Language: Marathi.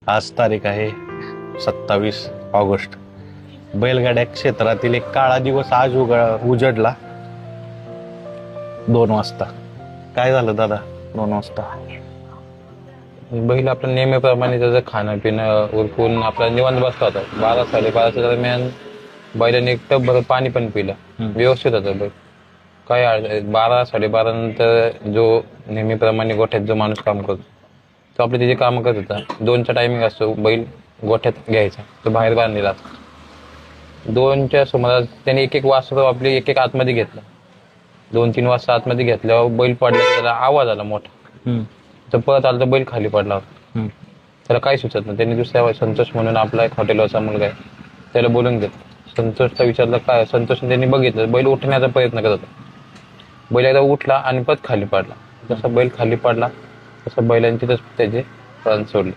आज तारीख आहे 27 ऑगस्ट. बैलगाड्या क्षेत्रातील एक काळा दिवस आज उजडला 2 वाजता. काय झालं दादा 2 वाजता? बैल आपल्या नेहमीप्रमाणे त्याचं खाणं पिणं उरकून आपला निवांत बसला होता. 12-12:30 दरम्यान बैलाने एक टप भरत पाणी पण पिलं. व्यवस्थित होतं बैल. काय 12-12:30 नंतर जो नेहमीप्रमाणे गोठ्यात जो माणूस काम करतो तो आपले त्याचे काम करत होता. 2चा टायमिंग असतो बैल गोठ्यात घ्यायचा, तो बाहेर बांधलेला असतो. 2च्या सुमारास त्याने एक वासरू आपले एक आतमध्ये घेतला. 2-3 वाजता आतमध्ये घेतल्यावर बैल पडला, त्याला आवाज आला मोठा. तर परत आला तर बैल खाली पडला होता. त्याला काही सुचत नाही. त्यांनी दुसऱ्या संतोष म्हणून आपला एक हॉटेलवरचा मुलगा आहे त्याला बोलून घेतलं. संतोषचा विचारलं काय. संतोषने त्यांनी बघितलं बैल उठण्याचा प्रयत्न करत होता. बैल एकदा उठला आणि परत खाली पडला. जसा बैल खाली पडला तसं बैलांची त्याचे प्राण सोडले.